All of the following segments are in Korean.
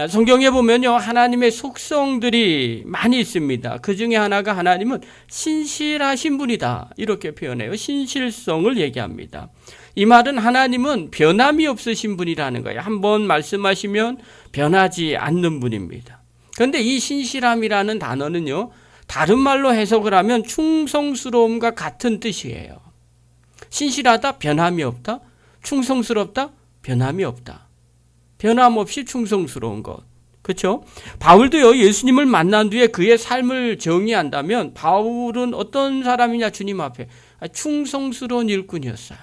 성경에 보면요, 하나님의 속성들이 많이 있습니다. 그 중에 하나가 하나님은 신실하신 분이다, 이렇게 표현해요. 신실성을 얘기합니다. 이 말은 하나님은 변함이 없으신 분이라는 거예요. 한번 말씀하시면 변하지 않는 분입니다. 그런데 이 신실함이라는 단어는요, 다른 말로 해석을 하면 충성스러움과 같은 뜻이에요. 신실하다, 변함이 없다. 충성스럽다, 변함이 없다. 변함없이 충성스러운 것. 그렇죠? 바울도요, 예수님을 만난 뒤에 그의 삶을 정의한다면 바울은 어떤 사람이냐, 주님 앞에 충성스러운 일꾼이었어요.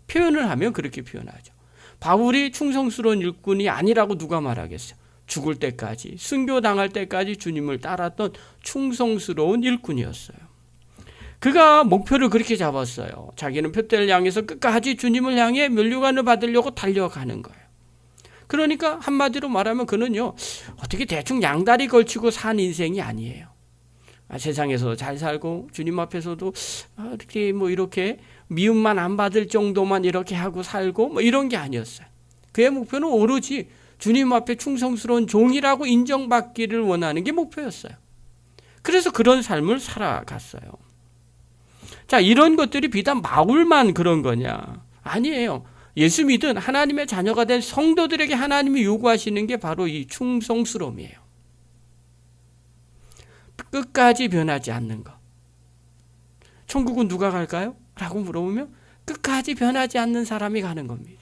표현을 하면 그렇게 표현하죠. 바울이 충성스러운 일꾼이 아니라고 누가 말하겠어요? 죽을 때까지, 순교당할 때까지 주님을 따랐던 충성스러운 일꾼이었어요. 그가 목표를 그렇게 잡았어요. 자기는 표대를 향해서 끝까지 주님을 향해 면류관을 받으려고 달려가는 거예요. 그러니까 한마디로 말하면 그는요, 어떻게 대충 양다리 걸치고 산 인생이 아니에요. 세상에서 잘 살고 주님 앞에서도 이렇게 미움만 안 받을 정도만 이렇게 하고 살고 이런 게 아니었어요. 그의 목표는 오로지 주님 앞에 충성스러운 종이라고 인정받기를 원하는 게 목표였어요. 그래서 그런 삶을 살아갔어요. 자, 이런 것들이 비단 바울만 그런 거냐? 아니에요. 예수 믿은 하나님의 자녀가 된 성도들에게 하나님이 요구하시는 게 바로 이 충성스러움이에요. 끝까지 변하지 않는 것. 천국은 누가 갈까요? 라고 물어보면 끝까지 변하지 않는 사람이 가는 겁니다.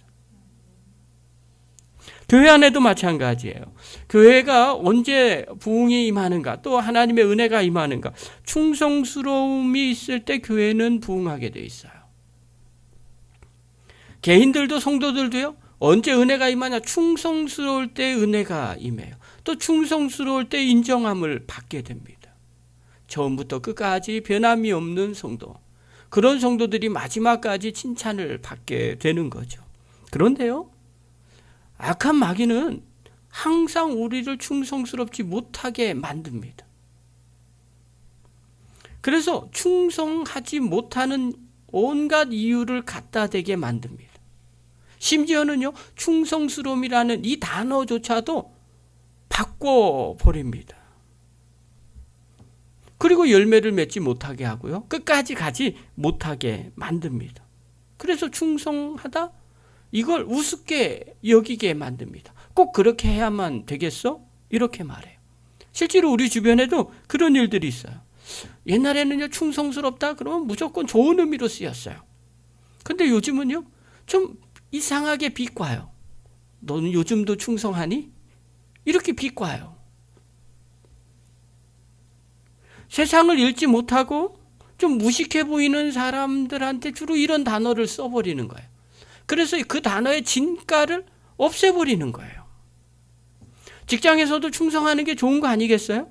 교회 안에도 마찬가지예요. 교회가 언제 부흥이 임하는가, 또 하나님의 은혜가 임하는가, 충성스러움이 있을 때 교회는 부흥하게 돼 있어요. 개인들도 성도들도요, 언제 은혜가 임하냐, 충성스러울 때 은혜가 임해요. 또 충성스러울 때 인정함을 받게 됩니다. 처음부터 끝까지 변함이 없는 성도, 그런 성도들이 마지막까지 칭찬을 받게 되는 거죠. 그런데요, 악한 마귀는 항상 우리를 충성스럽지 못하게 만듭니다. 그래서 충성하지 못하는 온갖 이유를 갖다 대게 만듭니다. 심지어는요, 충성스러움이라는 이 단어조차도 바꿔버립니다. 그리고 열매를 맺지 못하게 하고요, 끝까지 가지 못하게 만듭니다. 그래서 충성하다, 이걸 우습게 여기게 만듭니다. 꼭 그렇게 해야만 되겠어? 이렇게 말해요. 실제로 우리 주변에도 그런 일들이 있어요. 옛날에는요, 충성스럽다 그러면 무조건 좋은 의미로 쓰였어요. 근데 요즘은요, 좀 이상하게 비꼬아요. 너는 요즘도 충성하니? 이렇게 비꼬아요. 세상을 읽지 못하고 좀 무식해 보이는 사람들한테 주로 이런 단어를 써버리는 거예요. 그래서 그 단어의 진가를 없애버리는 거예요. 직장에서도 충성하는 게 좋은 거 아니겠어요?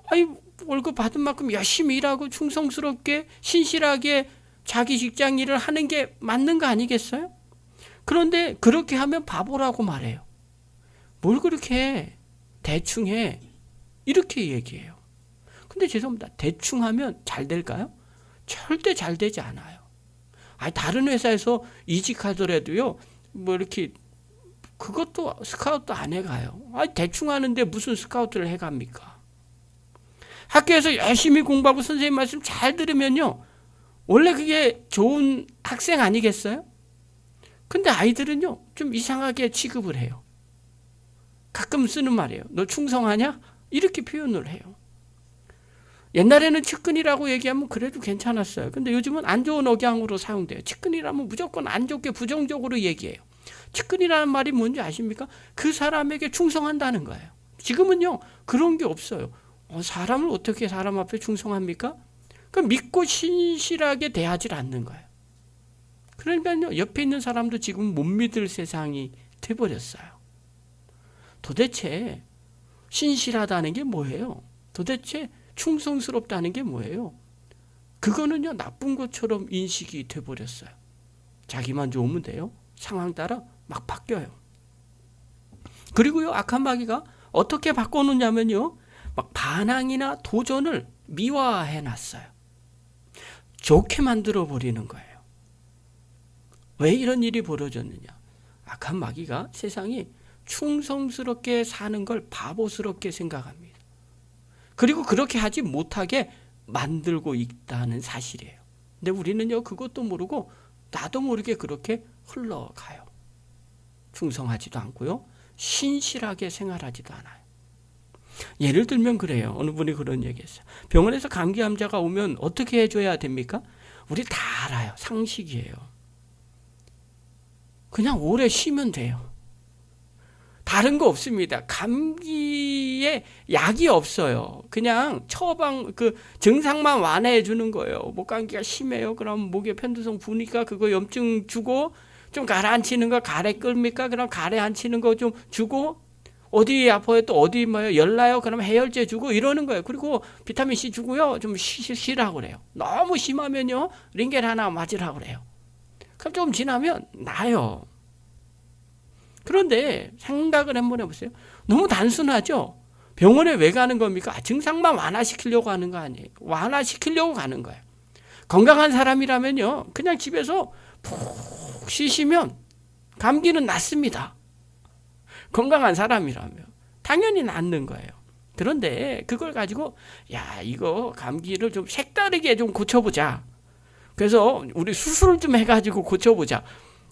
아니, 월급 받은 만큼 열심히 일하고 충성스럽게 신실하게 자기 직장 일을 하는 게 맞는 거 아니겠어요? 그런데 그렇게 하면 바보라고 말해요. 뭘 그렇게 해? 대충 해. 이렇게 얘기해요. 근데 죄송합니다. 대충 하면 잘 될까요? 절대 잘 되지 않아요. 아니, 다른 회사에서 이직하더라도요, 이렇게 그것도 스카우트 안 해가요. 아니, 대충 하는데 무슨 스카우트를 해갑니까? 학교에서 열심히 공부하고 선생님 말씀 잘 들으면요, 원래 그게 좋은 학생 아니겠어요? 근데 아이들은요, 좀 이상하게 취급을 해요. 가끔 쓰는 말이에요. 너 충성하냐? 이렇게 표현을 해요. 옛날에는 측근이라고 얘기하면 그래도 괜찮았어요. 근데 요즘은 안 좋은 억양으로 사용돼요. 측근이라면 무조건 안 좋게 부정적으로 얘기해요. 측근이라는 말이 뭔지 아십니까? 그 사람에게 충성한다는 거예요. 지금은요, 그런 게 없어요. 사람을 어떻게 사람 앞에 충성합니까? 그럼 믿고 신실하게 대하지 않는 거예요. 그러니까요, 옆에 있는 사람도 지금 못 믿을 세상이 돼버렸어요. 도대체 신실하다는 게 뭐예요? 도대체 충성스럽다는 게 뭐예요? 그거는요, 나쁜 것처럼 인식이 돼버렸어요. 자기만 좋으면 돼요. 상황 따라 막 바뀌어요. 그리고요, 악한 마귀가 어떻게 바꿔놓냐면요, 막 반항이나 도전을 미화해놨어요. 좋게 만들어버리는 거예요. 왜 이런 일이 벌어졌느냐? 악한 마귀가 세상이 충성스럽게 사는 걸 바보스럽게 생각합니다. 그리고 그렇게 하지 못하게 만들고 있다는 사실이에요. 근데 우리는요, 그것도 모르고 나도 모르게 그렇게 흘러가요. 충성하지도 않고요, 신실하게 생활하지도 않아요. 예를 들면 그래요. 어느 분이 그런 얘기했어요. 병원에서 감기 환자가 오면 어떻게 해줘야 됩니까? 우리 다 알아요. 상식이에요. 그냥 오래 쉬면 돼요. 다른 거 없습니다. 감기에 약이 없어요. 그냥 처방, 증상만 완화해 주는 거예요. 목 감기가 심해요. 그럼 목에 편두통 부니까 그거 염증 주고, 좀 가라앉히는 거 가래 끓습니까? 그럼 가래앉히는 거 좀 주고, 어디 아파요? 또 어디 열나요? 그럼 해열제 주고 이러는 거예요. 그리고 비타민 C 주고요. 좀 쉬라고 그래요. 너무 심하면요, 링겔 하나 맞으라고 그래요. 그럼 좀 지나면 나요. 그런데 생각을 한번 해보세요. 너무 단순하죠? 병원에 왜 가는 겁니까? 증상만 완화시키려고 하는 거 아니에요. 완화시키려고 가는 거예요. 건강한 사람이라면요, 그냥 집에서 푹 쉬시면 감기는 낫습니다. 건강한 사람이라면 당연히 낫는 거예요. 그런데 그걸 가지고 야, 이거 감기를 좀 색다르게 좀 고쳐보자. 그래서 우리 수술을 좀 해가지고 고쳐보자.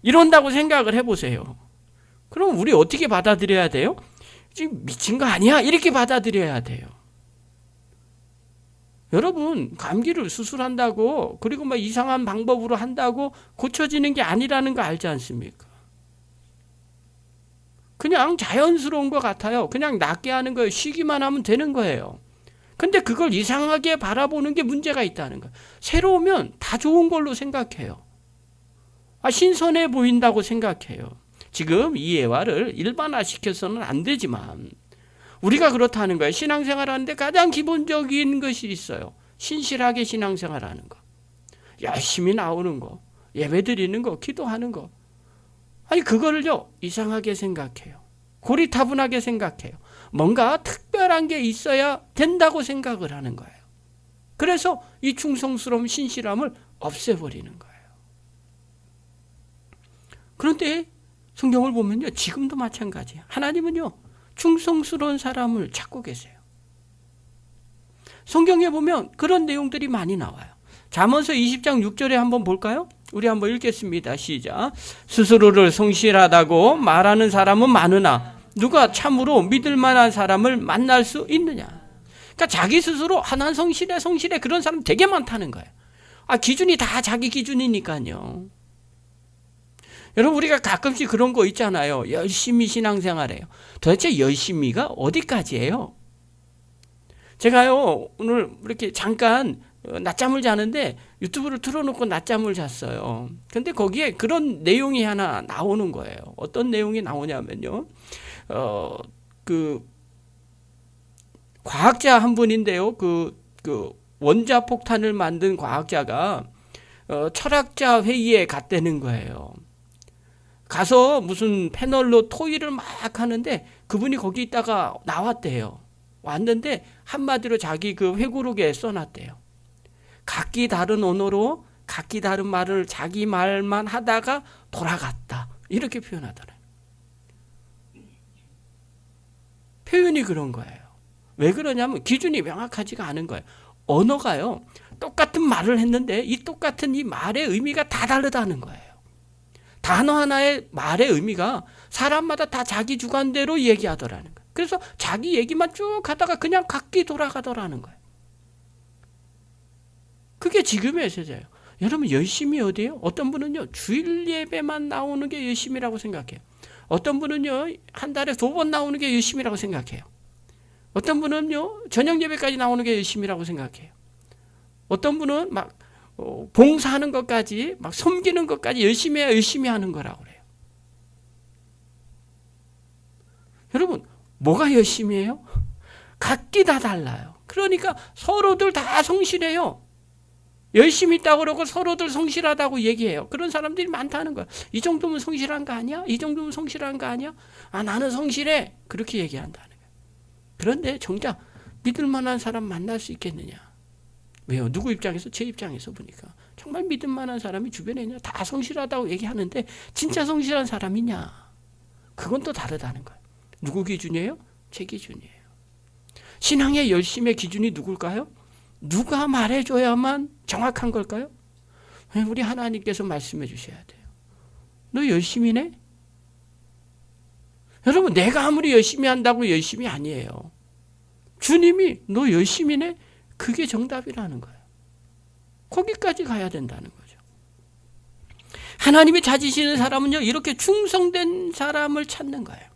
이런다고 생각을 해보세요. 그럼 우리 어떻게 받아들여야 돼요? 지금 미친 거 아니야? 이렇게 받아들여야 돼요. 여러분, 감기를 수술한다고, 그리고 이상한 방법으로 한다고 고쳐지는 게 아니라는 거 알지 않습니까? 그냥 자연스러운 것 같아요. 그냥 낫게 하는 거예요. 쉬기만 하면 되는 거예요. 근데 그걸 이상하게 바라보는 게 문제가 있다는 거예요. 새로우면 다 좋은 걸로 생각해요. 신선해 보인다고 생각해요. 지금 이 예화를 일반화시켜서는 안 되지만 우리가 그렇다는 거예요. 신앙생활 하는데 가장 기본적인 것이 있어요. 신실하게 신앙생활하는 거. 열심히 나오는 거. 예배드리는 거. 기도하는 거. 그거를요, 이상하게 생각해요. 고리타분하게 생각해요. 뭔가 특별한 게 있어야 된다고 생각을 하는 거예요. 그래서 이 충성스러운 신실함을 없애버리는 거예요. 그런데 성경을 보면요, 지금도 마찬가지예요. 하나님은요, 충성스러운 사람을 찾고 계세요. 성경에 보면 그런 내용들이 많이 나와요. 잠언서 20장 6절에 한번 볼까요? 우리 한번 읽겠습니다. 시작. 스스로를 성실하다고 말하는 사람은 많으나 누가 참으로 믿을 만한 사람을 만날 수 있느냐. 그러니까 자기 스스로 난 성실해 그런 사람 되게 많다는 거예요. 기준이 다 자기 기준이니까요. 여러분, 우리가 가끔씩 그런 거 있잖아요. 열심히 신앙생활해요. 도대체 열심히가 어디까지예요? 제가요, 오늘 이렇게 잠깐 낮잠을 자는데 유튜브를 틀어놓고 낮잠을 잤어요. 근데 거기에 그런 내용이 하나 나오는 거예요. 어떤 내용이 나오냐면요, 과학자 한 분인데요, 원자폭탄을 만든 과학자가 철학자 회의에 갔다는 거예요. 가서 무슨 패널로 토의를 막 하는데 그분이 거기 있다가 나왔대요. 왔는데 한마디로 자기 회고록에 써놨대요. 각기 다른 언어로 각기 다른 말을 자기 말만 하다가 돌아갔다. 이렇게 표현하더래요. 표현이 그런 거예요. 왜 그러냐면 기준이 명확하지가 않은 거예요. 언어가요, 똑같은 말을 했는데 이 똑같은 이 말의 의미가 다 다르다는 거예요. 단어 하나의 말의 의미가 사람마다 다 자기 주관대로 얘기하더라는 거예요. 그래서 자기 얘기만 쭉 하다가 그냥 각기 돌아가더라는 거예요. 그게 지금의 세대예요. 여러분, 열심히 어디예요? 어떤 분은요, 주일 예배만 나오는 게 열심이라고 생각해요. 어떤 분은요, 한 달에 2번 나오는 게 열심이라고 생각해요. 어떤 분은요, 저녁 예배까지 나오는 게 열심이라고 생각해요. 어떤 분은 봉사하는 것까지, 섬기는 것까지 열심히 해야 열심히 하는 거라고 그래요. 여러분, 뭐가 열심히 해요? 각기 다 달라요. 그러니까 서로들 다 성실해요. 열심히 있다고 그러고 서로들 성실하다고 얘기해요. 그런 사람들이 많다는 거야. 이 정도면 성실한 거 아니야? 이 정도면 성실한 거 아니야? 나는 성실해. 그렇게 얘기한다는 거야. 그런데 정작 믿을 만한 사람 만날 수 있겠느냐? 왜요? 누구 입장에서? 제 입장에서 보니까 정말 믿을 만한 사람이 주변에 있냐? 다 성실하다고 얘기하는데 진짜 성실한 사람이냐? 그건 또 다르다는 거예요. 누구 기준이에요? 제 기준이에요. 신앙의 열심의 기준이 누굴까요? 누가 말해줘야만 정확한 걸까요? 우리 하나님께서 말씀해 주셔야 돼요. 너 열심히 내? 여러분, 내가 아무리 열심히 한다고 열심히 아니에요. 주님이 너 열심히 내? 그게 정답이라는 거예요. 거기까지 가야 된다는 거죠. 하나님이 찾으시는 사람은요, 이렇게 충성된 사람을 찾는 거예요.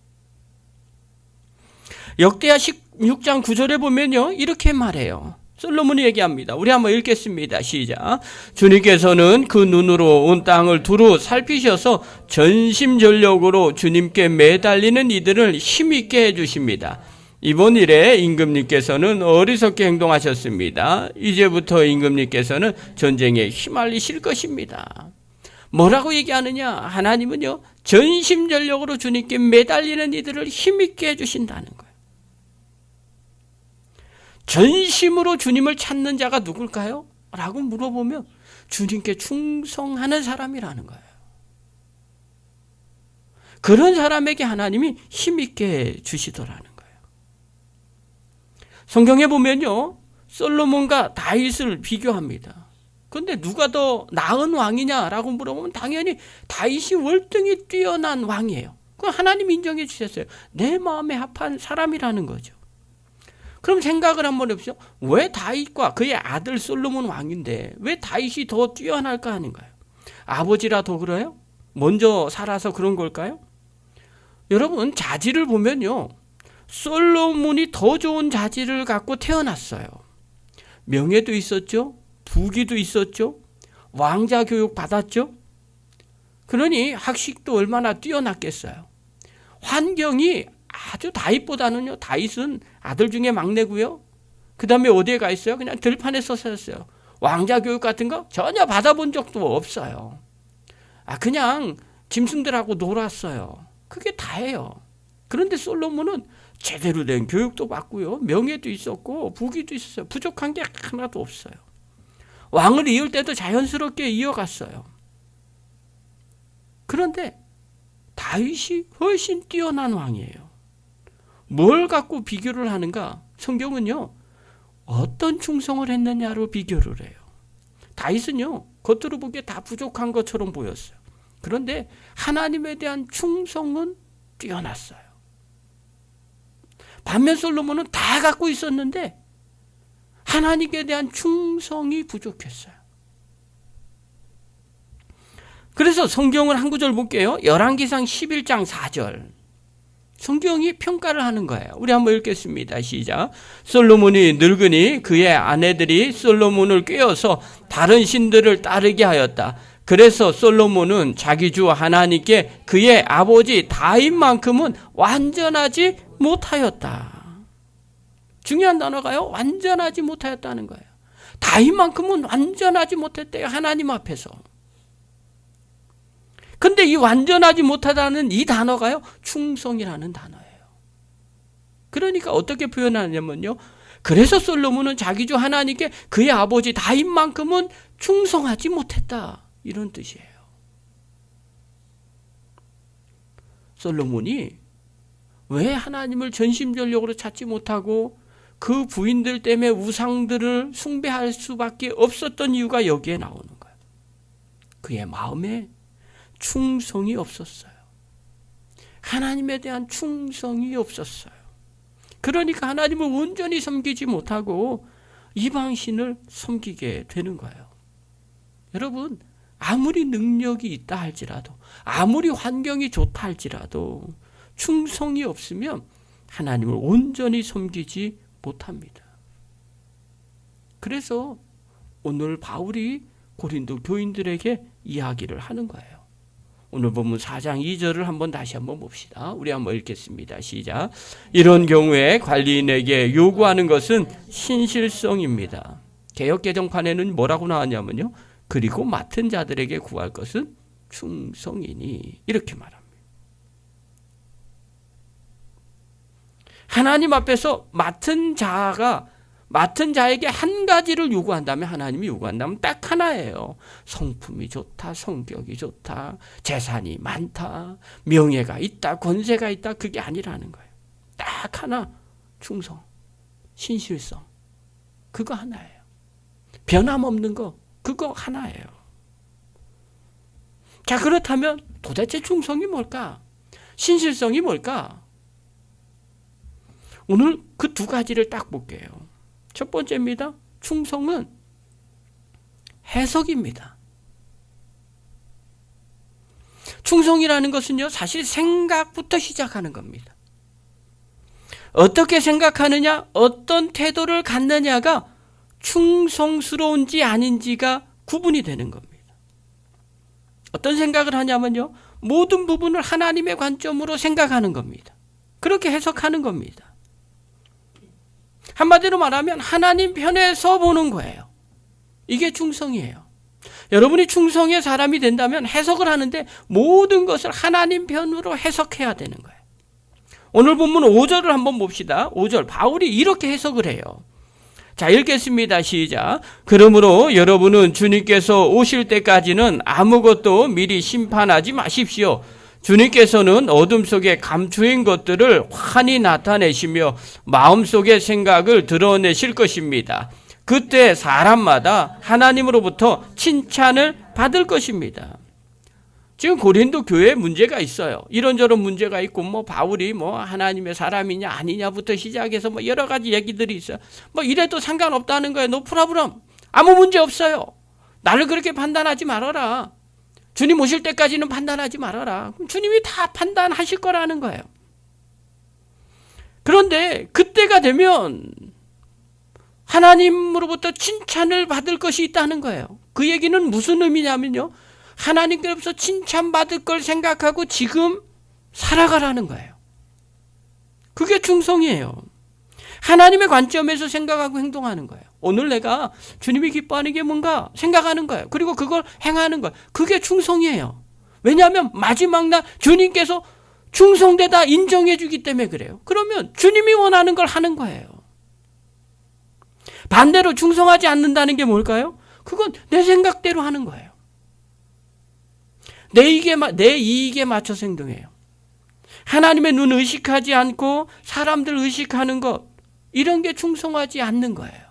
역대하 16장 9절에 보면요, 이렇게 말해요. 솔로몬이 얘기합니다. 우리 한번 읽겠습니다. 시작. 주님께서는 그 눈으로 온 땅을 두루 살피셔서 전심전력으로 주님께 매달리는 이들을 힘있게 해주십니다. 이번 일에 임금님께서는 어리석게 행동하셨습니다. 이제부터 임금님께서는 전쟁에 휘말리실 것입니다. 뭐라고 얘기하느냐? 하나님은요, 전심전력으로 주님께 매달리는 이들을 힘있게 해주신다는 거예요. 전심으로 주님을 찾는 자가 누굴까요? 라고 물어보면 주님께 충성하는 사람이라는 거예요. 그런 사람에게 하나님이 힘있게 주시더라는 거예요. 성경에 보면요, 솔로몬과 다윗을 비교합니다. 그런데 누가 더 나은 왕이냐라고 물어보면 당연히 다윗이 월등히 뛰어난 왕이에요. 그건 하나님 인정해 주셨어요. 내 마음에 합한 사람이라는 거죠. 그럼 생각을 한번 해보세요. 왜 다윗과 그의 아들 솔로몬 왕인데 왜 다윗이 더 뛰어날까 하는 거예요. 아버지라 더 그래요? 먼저 살아서 그런 걸까요? 여러분, 자질을 보면요, 솔로몬이 더 좋은 자질을 갖고 태어났어요. 명예도 있었죠, 부귀도 있었죠, 왕자 교육 받았죠. 그러니 학식도 얼마나 뛰어났겠어요. 환경이 아주 다윗보다는요, 다윗은 아들 중에 막내고요. 그 다음에 어디에 가 있어요? 그냥 들판에서 살았어요. 왕자 교육 같은 거 전혀 받아본 적도 없어요. 그냥 짐승들하고 놀았어요. 그게 다예요. 그런데 솔로몬은 제대로 된 교육도 받고요, 명예도 있었고 부귀도 있었어요. 부족한 게 하나도 없어요. 왕을 이을 때도 자연스럽게 이어갔어요. 그런데 다윗이 훨씬 뛰어난 왕이에요. 뭘 갖고 비교를 하는가? 성경은요, 어떤 충성을 했느냐로 비교를 해요. 다윗은요, 겉으로 보기에 다 부족한 것처럼 보였어요. 그런데 하나님에 대한 충성은 뛰어났어요. 반면 솔로몬은 다 갖고 있었는데 하나님에 대한 충성이 부족했어요. 그래서 성경을 한 구절 볼게요. 열왕기상 11장 4절. 성경이 평가를 하는 거예요. 우리 한번 읽겠습니다. 시작. 솔로몬이 늙으니 그의 아내들이 솔로몬을 꾀어서 다른 신들을 따르게 하였다. 그래서 솔로몬은 자기 주 하나님께 그의 아버지 다윗만큼은 완전하지 못하였다. 중요한 단어가요, 완전하지 못하였다는 거예요. 다윗만큼은 완전하지 못했대요, 하나님 앞에서. 근데 이 완전하지 못하다는 이 단어가요, 충성이라는 단어예요. 그러니까 어떻게 표현하냐면요, 그래서 솔로몬은 자기 주 하나님께 그의 아버지 다윗만큼은 충성하지 못했다, 이런 뜻이에요. 솔로몬이 왜 하나님을 전심전력으로 찾지 못하고 그 부인들 때문에 우상들을 숭배할 수밖에 없었던 이유가 여기에 나오는 거예요. 그의 마음에 충성이 없었어요. 하나님에 대한 충성이 없었어요. 그러니까 하나님을 온전히 섬기지 못하고 이방신을 섬기게 되는 거예요. 여러분, 아무리 능력이 있다 할지라도, 아무리 환경이 좋다 할지라도 충성이 없으면 하나님을 온전히 섬기지 못합니다. 그래서 오늘 바울이 고린도 교인들에게 이야기를 하는 거예요. 오늘 본문 4장 2절을 다시 한번 봅시다. 우리 한번 읽겠습니다. 시작. 이런 경우에 관리인에게 요구하는 것은 신실성입니다. 개역개정판에는 뭐라고 나왔냐면요, 그리고 맡은 자들에게 구할 것은 충성이니, 이렇게 말합니다. 하나님 앞에서 맡은 자에게 한 가지를 요구한다면, 하나님이 요구한다면 딱 하나예요. 성품이 좋다, 성격이 좋다, 재산이 많다, 명예가 있다, 권세가 있다, 그게 아니라는 거예요. 딱 하나, 충성, 신실성. 그거 하나예요. 변함없는 거, 그거 하나예요. 자, 그렇다면 도대체 충성이 뭘까? 신실성이 뭘까? 오늘 그 두 가지를 딱 볼게요. 첫 번째입니다. 충성은 해석입니다. 충성이라는 것은요, 사실 생각부터 시작하는 겁니다. 어떻게 생각하느냐, 어떤 태도를 갖느냐가 충성스러운지 아닌지가 구분이 되는 겁니다. 어떤 생각을 하냐면요, 모든 부분을 하나님의 관점으로 생각하는 겁니다. 그렇게 해석하는 겁니다. 한마디로 말하면 하나님 편에서 보는 거예요. 이게 충성이에요. 여러분이 충성의 사람이 된다면 해석을 하는데 모든 것을 하나님 편으로 해석해야 되는 거예요. 오늘 본문 5절을 한번 봅시다. 5절, 바울이 이렇게 해석을 해요. 자, 읽겠습니다. 시작. 그러므로 여러분은 주님께서 오실 때까지는 아무것도 미리 심판하지 마십시오. 주님께서는 어둠 속에 감추인 것들을 환히 나타내시며 마음속의 생각을 드러내실 것입니다. 그때 사람마다 하나님으로부터 칭찬을 받을 것입니다. 지금 고린도 교회에 문제가 있어요. 이런저런 문제가 있고, 바울이 하나님의 사람이냐 아니냐부터 시작해서 여러 가지 얘기들이 있어요. 이래도 상관없다는 거예요. 노 프라브럼. 아무 문제 없어요. 나를 그렇게 판단하지 말아라. 주님 오실 때까지는 판단하지 말아라. 그럼 주님이 다 판단하실 거라는 거예요. 그런데 그때가 되면 하나님으로부터 칭찬을 받을 것이 있다는 거예요. 그 얘기는 무슨 의미냐면요, 하나님께로부터 칭찬받을 걸 생각하고 지금 살아가라는 거예요. 그게 충성이에요. 하나님의 관점에서 생각하고 행동하는 거예요. 오늘 내가 주님이 기뻐하는 게 뭔가 생각하는 거예요. 그리고 그걸 행하는 거예요. 그게 충성이에요. 왜냐하면 마지막 날 주님께서 충성되다 인정해 주기 때문에 그래요. 그러면 주님이 원하는 걸 하는 거예요. 반대로 충성하지 않는다는 게 뭘까요? 그건 내 생각대로 하는 거예요. 내 이익에 맞춰서 행동해요. 하나님의 눈 의식하지 않고 사람들 의식하는 것, 이런 게 충성하지 않는 거예요.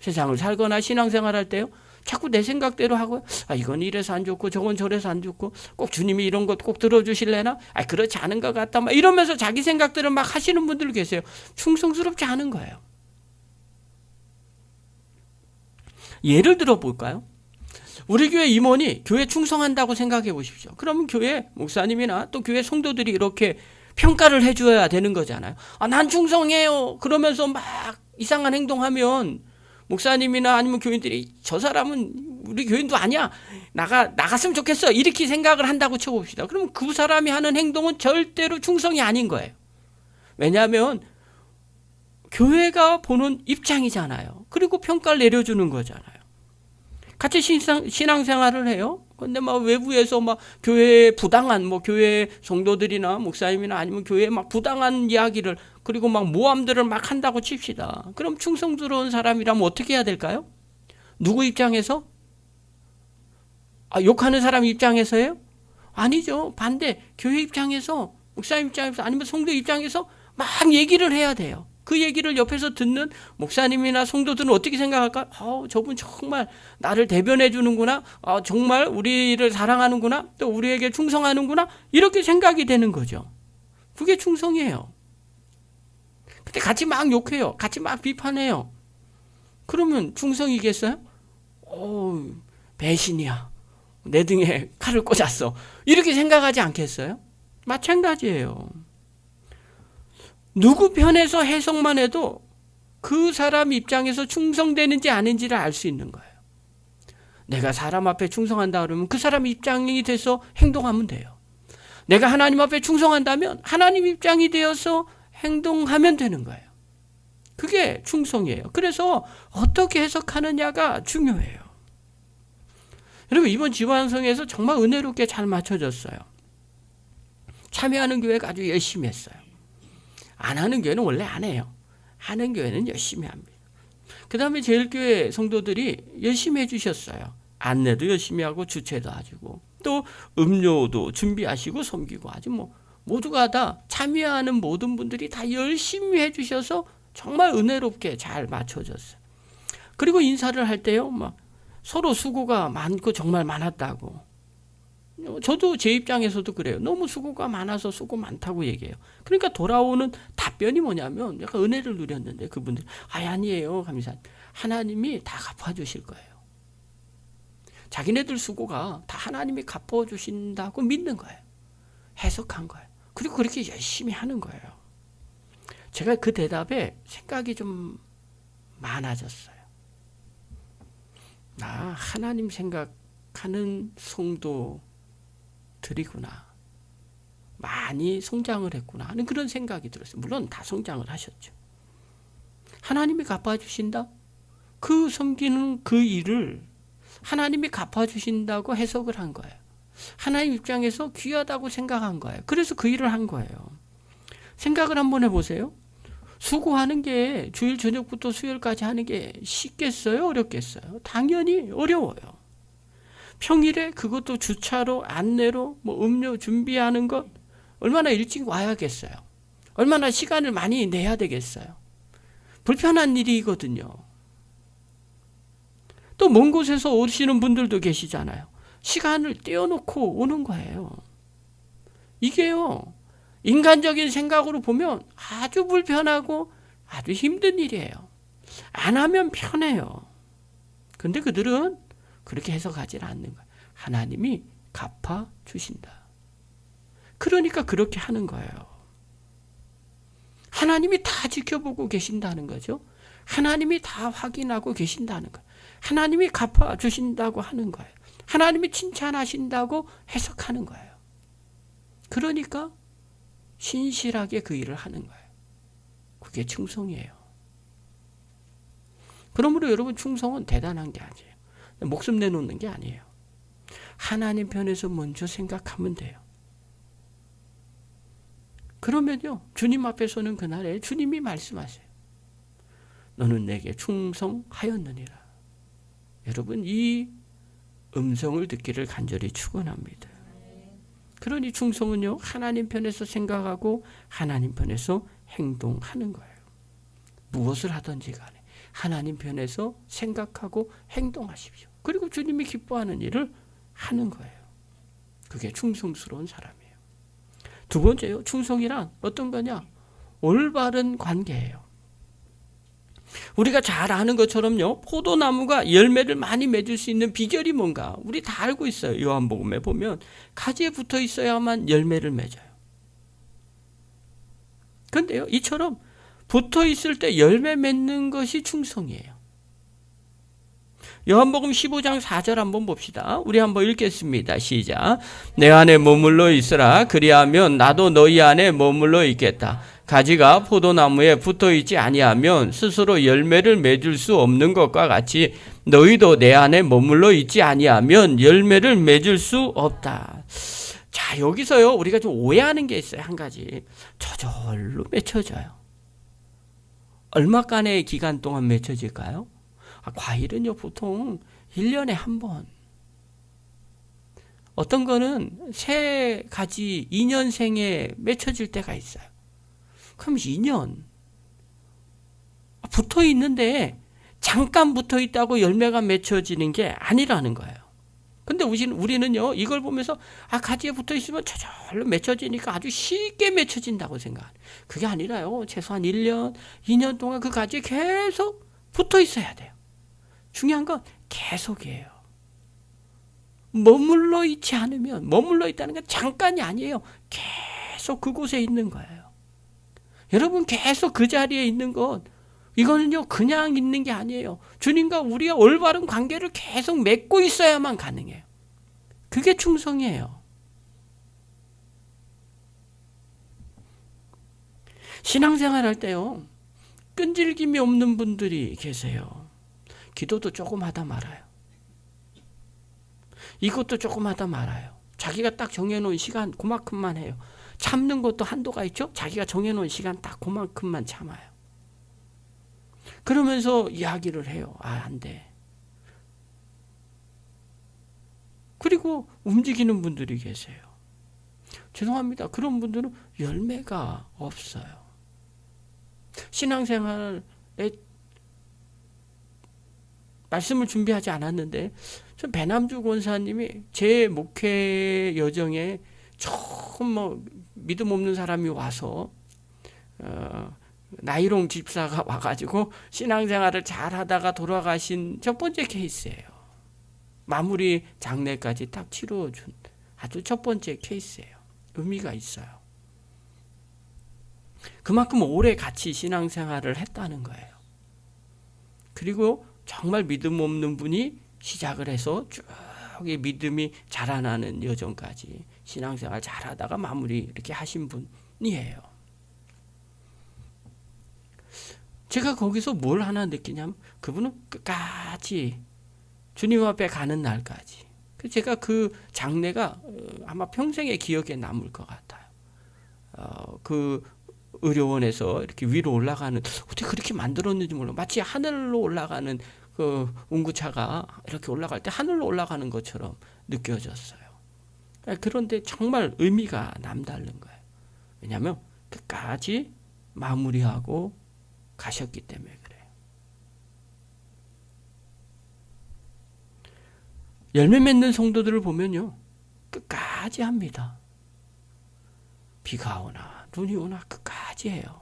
세상을 살거나 신앙생활할 때요, 자꾸 내 생각대로 하고요. 이건 이래서 안 좋고 저건 저래서 안 좋고 꼭 주님이 이런 것 꼭 들어주실래나? 그렇지 않은 것 같다. 이러면서 자기 생각들을 막 하시는 분들 계세요. 충성스럽지 않은 거예요. 예를 들어 볼까요? 우리 교회 임원이 교회 충성한다고 생각해 보십시오. 그러면 교회 목사님이나 또 교회 성도들이 이렇게 평가를 해줘야 되는 거잖아요. 난 충성해요. 그러면서 막 이상한 행동하면 목사님이나 아니면 교인들이 저 사람은 우리 교인도 아니야. 나갔으면 좋겠어. 이렇게 생각을 한다고 쳐봅시다. 그러면 그 사람이 하는 행동은 절대로 충성이 아닌 거예요. 왜냐하면 교회가 보는 입장이잖아요. 그리고 평가를 내려주는 거잖아요. 같이 신앙생활을 해요. 근데 외부에서 교회에 부당한 교회 성도들이나 목사님이나 아니면 교회에 부당한 이야기를 그리고 모함들을 막 한다고 칩시다. 그럼 충성스러운 사람이라면 어떻게 해야 될까요? 누구 입장에서? 욕하는 사람 입장에서요? 아니죠. 반대. 교회 입장에서, 목사님 입장에서 아니면 성도 입장에서 막 얘기를 해야 돼요. 그 얘기를 옆에서 듣는 목사님이나 성도들은 어떻게 생각할까? 저분 정말 나를 대변해 주는구나. 정말 우리를 사랑하는구나. 또 우리에게 충성하는구나. 이렇게 생각이 되는 거죠. 그게 충성이에요. 근데 같이 막 욕해요. 같이 막 비판해요. 그러면 충성이겠어요? 배신이야. 내 등에 칼을 꽂았어. 이렇게 생각하지 않겠어요? 마찬가지예요. 누구 편에서 해석만 해도 그 사람 입장에서 충성되는지 아닌지를 알 수 있는 거예요. 내가 사람 앞에 충성한다 그러면 그 사람 입장이 돼서 행동하면 돼요. 내가 하나님 앞에 충성한다면 하나님 입장이 되어서 행동하면 되는 거예요. 그게 충성이에요. 그래서 어떻게 해석하느냐가 중요해요. 여러분, 이번 지방성에서 정말 은혜롭게 잘 맞춰졌어요. 참여하는 교회가 아주 열심히 했어요. 안 하는 교회는 원래 안 해요. 하는 교회는 열심히 합니다. 그 다음에 제일교회 성도들이 열심히 해주셨어요. 안내도 열심히 하고 주최도 하시고 또 음료도 준비하시고 섬기고 아주 모두가 다 참여하는 모든 분들이 다 열심히 해주셔서 정말 은혜롭게 잘 맞춰졌어요. 그리고 인사를 할 때요, 막 서로 수고가 많고 정말 많았다고. 저도 제 입장에서도 그래요. 너무 수고가 많아서 수고 많다고 얘기해요. 그러니까 돌아오는 답변이 뭐냐면 약간 은혜를 누렸는데 그분들 아니에요. 감사. 하나님이 다 갚아주실 거예요. 자기네들 수고가 다 하나님이 갚아주신다고 믿는 거예요. 해석한 거예요. 그리고 그렇게 열심히 하는 거예요. 제가 그 대답에 생각이 좀 많아졌어요. 하나님 생각하는 성도들이구나. 많이 성장을 했구나 하는 그런 생각이 들었어요. 물론 다 성장을 하셨죠. 하나님이 갚아주신다? 그 섬기는 그 일을 하나님이 갚아주신다고 해석을 한 거예요. 하나님 입장에서 귀하다고 생각한 거예요. 그래서 그 일을 한 거예요. 생각을 한번 해보세요. 수고하는 게 주일 저녁부터 수요일까지 하는 게 쉽겠어요? 어렵겠어요? 당연히 어려워요. 평일에 그것도 주차로 안내로 음료 준비하는 것 얼마나 일찍 와야겠어요? 얼마나 시간을 많이 내야 되겠어요? 불편한 일이거든요. 또 먼 곳에서 오시는 분들도 계시잖아요. 시간을 떼어놓고 오는 거예요. 이게요, 인간적인 생각으로 보면 아주 불편하고 아주 힘든 일이에요. 안 하면 편해요. 근데 그들은 그렇게 해석하지 않는 거예요. 하나님이 갚아주신다. 그러니까 그렇게 하는 거예요. 하나님이 다 지켜보고 계신다는 거죠. 하나님이 다 확인하고 계신다는 거예요. 하나님이 갚아주신다고 하는 거예요. 하나님이 칭찬하신다고 해석하는 거예요. 그러니까 신실하게 그 일을 하는 거예요. 그게 충성이에요. 그러므로 여러분, 충성은 대단한 게 아니에요. 목숨 내놓는 게 아니에요. 하나님 편에서 먼저 생각하면 돼요. 그러면요, 주님 앞에 서는 그날에 주님이 말씀하세요. 너는 내게 충성하였느니라. 여러분, 이 음성을 듣기를 간절히 축원합니다. 그러니 충성은요, 하나님 편에서 생각하고 하나님 편에서 행동하는 거예요. 무엇을 하든지 간에 하나님 편에서 생각하고 행동하십시오. 그리고 주님이 기뻐하는 일을 하는 거예요. 그게 충성스러운 사람이에요. 두 번째요, 충성이란 어떤 거냐? 올바른 관계예요. 우리가 잘 아는 것처럼요, 포도나무가 열매를 많이 맺을 수 있는 비결이 뭔가 우리 다 알고 있어요. 요한복음에 보면 가지에 붙어 있어야만 열매를 맺어요. 그런데요, 이처럼 붙어 있을 때 열매 맺는 것이 충성이에요. 요한복음 15장 4절 한번 봅시다. 우리 한번 읽겠습니다. 시작. 내 안에 머물러 있으라. 그리하면 나도 너희 안에 머물러 있겠다. 가지가 포도나무에 붙어 있지 아니하면 스스로 열매를 맺을 수 없는 것과 같이 너희도 내 안에 머물러 있지 아니하면 열매를 맺을 수 없다. 자, 여기서요, 우리가 좀 오해하는 게 있어요. 한 가지. 저절로 맺혀져요. 얼마간의 기간 동안 맺혀질까요? 과일은요, 보통 1년에 한 번. 어떤 거는 새 가지 2년생에 맺혀질 때가 있어요. 그럼 2년 붙어 있는데 잠깐 붙어 있다고 열매가 맺혀지는 게 아니라는 거예요. 근데 우리는요, 이걸 보면서 가지에 붙어 있으면 저절로 맺혀지니까 아주 쉽게 맺혀진다고 생각해요. 그게 아니라요, 최소한 1년, 2년 동안 그 가지에 계속 붙어 있어야 돼요. 중요한 건 계속이에요. 머물러 있지 않으면, 머물러 있다는 건 잠깐이 아니에요. 계속 그곳에 있는 거예요. 여러분, 계속 그 자리에 있는 것, 이거는요, 그냥 있는 게 아니에요. 주님과 우리가 올바른 관계를 계속 맺고 있어야만 가능해요. 그게 충성이에요. 신앙생활 할 때요, 끈질김이 없는 분들이 계세요. 기도도 조금 하다 말아요. 이것도 조금 하다 말아요. 자기가 딱 정해놓은 시간 그만큼만 해요. 참는 것도 한도가 있죠. 자기가 정해놓은 시간 딱 그만큼만 참아요. 그러면서 이야기를 해요. 안 돼. 그리고 움직이는 분들이 계세요. 죄송합니다. 그런 분들은 열매가 없어요. 신앙생활에 말씀을 준비하지 않았는데 전 배남주 권사님이 제 목회 여정에 처음 믿음 없는 사람이 와서 나이롱 집사가 와가지고 신앙생활을 잘하다가 돌아가신 첫 번째 케이스예요. 마무리 장례까지 딱 치러준 아주 첫 번째 케이스예요. 의미가 있어요. 그만큼 오래 같이 신앙생활을 했다는 거예요. 그리고 정말 믿음 없는 분이 시작을 해서 쭉 믿음이 자라나는 여정까지 신앙생활 잘하다가 마무리 이렇게 하신 분이에요. 제가 거기서 뭘 하나 느끼냐면 그분은 끝까지 주님 앞에 가는 날까지. 제가 그 장례가 아마 평생의 기억에 남을 것 같아요. 그 의료원에서 이렇게 위로 올라가는, 어떻게 그렇게 만들었는지 몰라. 마치 하늘로 올라가는 그 운구차가 이렇게 올라갈 때 하늘로 올라가는 것처럼 느껴졌어요. 그런데 정말 의미가 남다른 거예요. 왜냐하면 끝까지 마무리하고 가셨기 때문에 그래요. 열매 맺는 성도들을 보면요, 끝까지 합니다. 비가 오나 눈이 오나 끝까지 해요.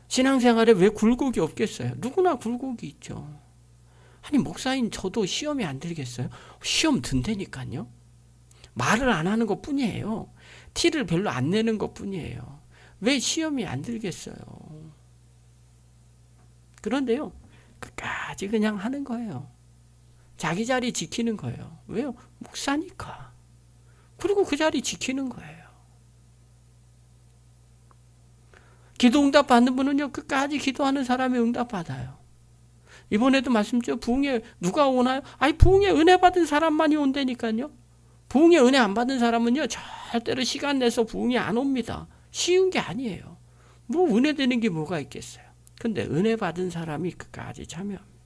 신앙생활에 왜 굴곡이 없겠어요? 누구나 굴곡이 있죠. 아니, 목사인 저도 시험이 안 들겠어요? 시험 든다니까요. 말을 안 하는 것 뿐이에요. 티를 별로 안 내는 것 뿐이에요. 왜 시험이 안 들겠어요? 그런데요, 끝까지 그냥 하는 거예요. 자기 자리 지키는 거예요. 왜요? 목사니까. 그리고 그 자리 지키는 거예요. 기도 응답 받는 분은요, 끝까지 기도하는 사람이 응답 받아요. 이번에도 말씀드렸죠. 부흥에 누가 오나요? 아니, 부흥에 은혜 받은 사람만이 온다니까요. 부흥에 은혜 안 받은 사람은요, 절대로 시간 내서 부흥이 안 옵니다. 쉬운 게 아니에요. 뭐 은혜 되는 게 뭐가 있겠어요. 근데 은혜 받은 사람이 끝까지 참여합니다.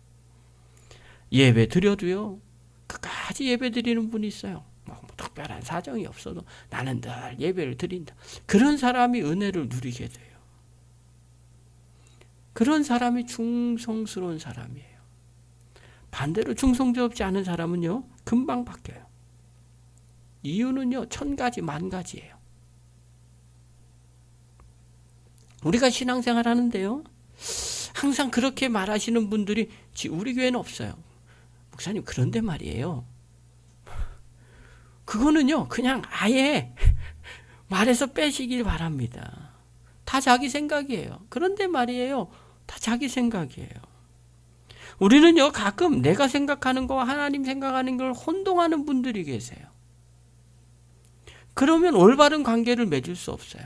예배 드려도요, 끝까지 예배 드리는 분이 있어요. 뭐 특별한 사정이 없어도 나는 늘 예배를 드린다. 그런 사람이 은혜를 누리게 돼요. 그런 사람이 충성스러운 사람이에요. 반대로 충성스럽지 않은 사람은요, 금방 바뀌어요. 이유는요, 1000가지 만가지예요. 우리가 신앙생활 하는데요, 항상 그렇게 말하시는 분들이 우리 교회는 없어요. 목사님, 그런데 말이에요, 그거는요 그냥 아예 말에서 빼시길 바랍니다. 다 자기 생각이에요. 그런데 말이에요, 다 자기 생각이에요. 우리는요, 가끔 내가 생각하는 거와 하나님 생각하는 걸 혼동하는 분들이 계세요. 그러면 올바른 관계를 맺을 수 없어요.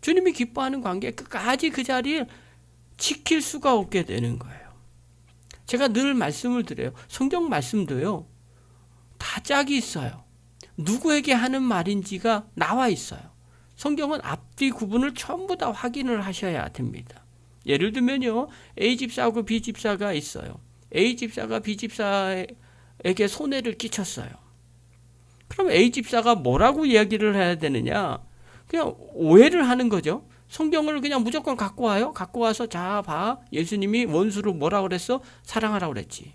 주님이 기뻐하는 관계, 끝까지 그 자리를 지킬 수가 없게 되는 거예요. 제가 늘 말씀을 드려요. 성경 말씀도요, 다 짝이 있어요. 누구에게 하는 말인지가 나와 있어요. 성경은 앞뒤 구분을 전부 다 확인을 하셔야 됩니다. 예를 들면요, A 집사하고 B 집사가 있어요. A 집사가 B 집사에게 손해를 끼쳤어요. 그럼 A 집사가 뭐라고 이야기를 해야 되느냐? 그냥 오해를 하는 거죠. 성경을 그냥 무조건 갖고 와요. 갖고 와서 자, 봐. 예수님이 원수를 뭐라 그랬어? 사랑하라 그랬지.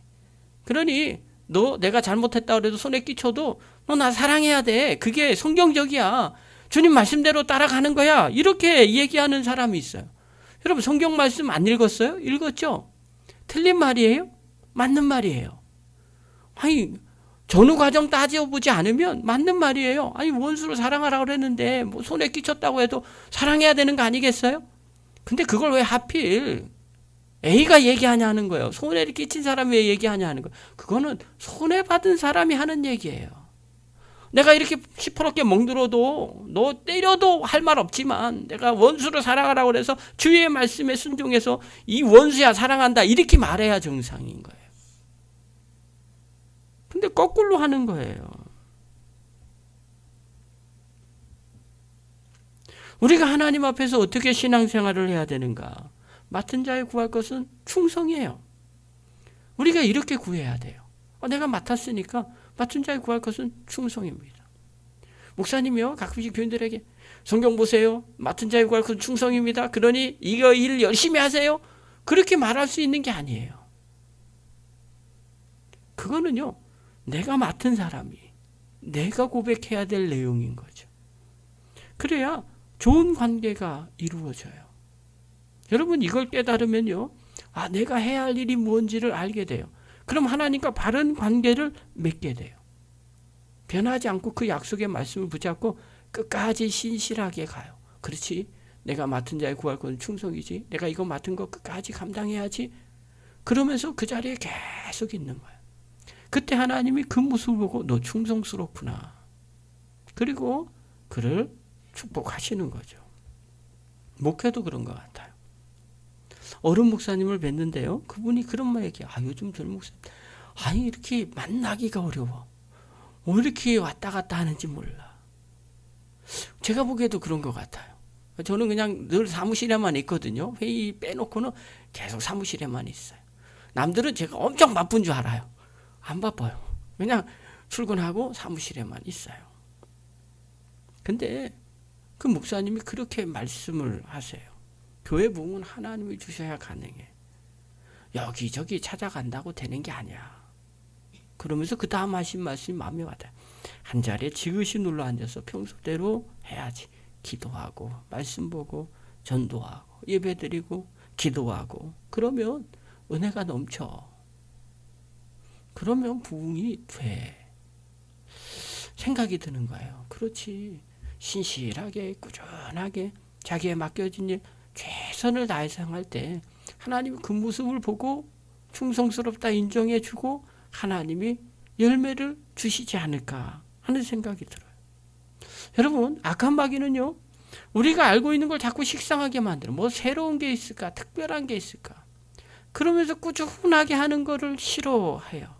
그러니 너 내가 잘못했다 그래도 손에 끼쳐도 너 나 사랑해야 돼. 그게 성경적이야. 주님 말씀대로 따라가는 거야. 이렇게 얘기하는 사람이 있어요. 여러분, 성경 말씀 안 읽었어요? 읽었죠? 틀린 말이에요? 맞는 말이에요. 아니, 전후 과정 따져보지 않으면 맞는 말이에요. 아니, 원수를 사랑하라 그랬는데 뭐 손에 끼쳤다고 해도 사랑해야 되는 거 아니겠어요? 근데 그걸 왜 하필 A가 얘기하냐 는 거예요. 손해를 끼친 사람이 왜 얘기하냐 는 거예요. 그거는 손해받은 사람이 하는 얘기예요. 내가 이렇게 시퍼렇게 멍들어도 너 때려도 할 말 없지만 내가 원수를 사랑하라고 그래서 주의 말씀에 순종해서 이 원수야 사랑한다 이렇게 말해야 정상인 거예요. 근데 거꾸로 하는 거예요. 우리가 하나님 앞에서 어떻게 신앙생활을 해야 되는가? 맡은 자에 구할 것은 충성이에요. 우리가 이렇게 구해야 돼요. 내가 맡았으니까 맡은 자에 구할 것은 충성입니다. 목사님이요 가끔씩 교인들에게 성경 보세요. 맡은 자의 구할 것은 충성입니다. 그러니 이거 일 열심히 하세요. 그렇게 말할 수 있는 게 아니에요. 그거는요, 내가 맡은 사람이 내가 고백해야 될 내용인 거죠. 그래야 좋은 관계가 이루어져요. 여러분 이걸 깨달으면요, 아, 내가 해야 할 일이 뭔지를 알게 돼요. 그럼 하나님과 바른 관계를 맺게 돼요. 변하지 않고 그 약속의 말씀을 붙잡고 끝까지 신실하게 가요. 그렇지, 내가 맡은 자의 구할 것은 충성이지, 내가 이거 맡은 거 끝까지 감당해야지. 그러면서 그 자리에 계속 있는 거예요. 그때 하나님이 그 모습을 보고 너 충성스럽구나. 그리고 그를 축복하시는 거죠. 목회도 그런 것 같아요. 어른 목사님을 뵀는데요, 그분이 그런 말 얘기해요. 아, 요즘 젊은 목사님, 아니 이렇게 만나기가 어려워. 왜 이렇게 왔다 갔다 하는지 몰라. 제가 보기에도 그런 것 같아요. 저는 그냥 늘 사무실에만 있거든요. 회의 빼놓고는 계속 사무실에만 있어요. 남들은 제가 엄청 바쁜 줄 알아요. 안 바빠요. 그냥 출근하고 사무실에만 있어요. 근데 그 목사님이 그렇게 말씀을 하세요. 교회 부흥은 하나님이 주셔야 가능해. 여기저기 찾아간다고 되는 게 아니야. 그러면서 그 다음 하신 말씀이 마음에 와닿아요. 한 자리에 지그시 눌러 앉아서 평소대로 해야지. 기도하고 말씀 보고 전도하고 예배드리고 기도하고 그러면 은혜가 넘쳐. 그러면 부흥이 돼. 생각이 드는 거예요. 그렇지. 신실하게 꾸준하게 자기에 맡겨진 일 최선을 다해서 행할 때 하나님이 그 모습을 보고 충성스럽다 인정해 주고 하나님이 열매를 주시지 않을까 하는 생각이 들어요. 여러분, 악한 마귀는요, 우리가 알고 있는 걸 자꾸 식상하게 만들어. 뭐 새로운 게 있을까? 특별한 게 있을까? 그러면서 꾸준하게 하는 거를 싫어해요.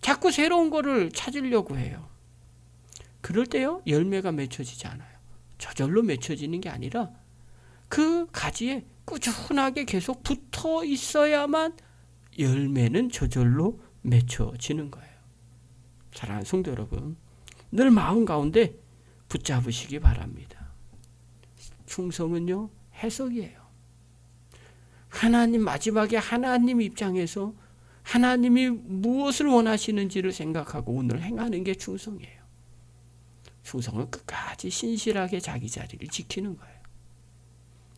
자꾸 새로운 거를 찾으려고 해요. 그럴 때요, 열매가 맺혀지지 않아요. 저절로 맺혀지는 게 아니라 그 가지에 꾸준하게 계속 붙어 있어야만 열매는 저절로 맺혀지는 거예요. 사랑하는 성도 여러분, 늘 마음 가운데 붙잡으시기 바랍니다. 충성은요, 해석이에요. 하나님, 마지막에 하나님 입장에서 하나님이 무엇을 원하시는지를 생각하고 오늘 행하는 게 충성이에요. 충성은 끝까지 신실하게 자기 자리를 지키는 거예요.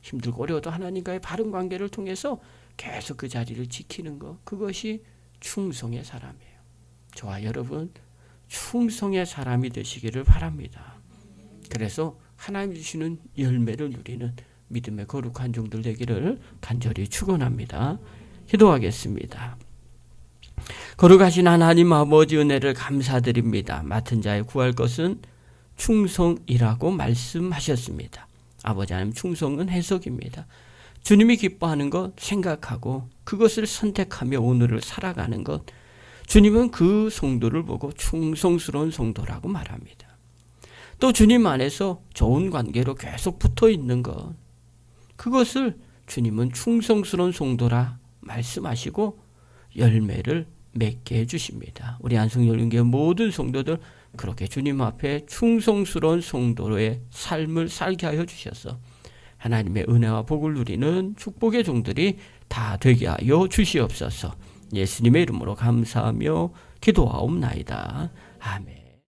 힘들고 어려워도 하나님과의 바른 관계를 통해서 계속 그 자리를 지키는 것, 그것이 충성의 사람이에요. 저와 여러분, 충성의 사람이 되시기를 바랍니다. 그래서 하나님 주시는 열매를 누리는 믿음의 거룩한 종들 되기를 간절히 축원합니다. 기도하겠습니다. 거룩하신 하나님 아버지, 은혜를 감사드립니다. 맡은 자의 구할 것은 충성이라고 말씀하셨습니다. 아버지 하나님, 충성은 해석입니다. 주님이 기뻐하는 것 생각하고 그것을 선택하며 오늘을 살아가는 것, 주님은 그 성도를 보고 충성스러운 성도라고 말합니다. 또 주님 안에서 좋은 관계로 계속 붙어 있는 것, 그것을 주님은 충성스러운 성도라 말씀하시고 열매를 맺게 해주십니다. 우리 안성열린교회 모든 성도들 그렇게 주님 앞에 충성스러운 성도의 삶을 살게 하여 주셔서 하나님의 은혜와 복을 누리는 축복의 종들이 다 되게 하여 주시옵소서. 예수님의 이름으로 감사하며 기도하옵나이다. 아멘.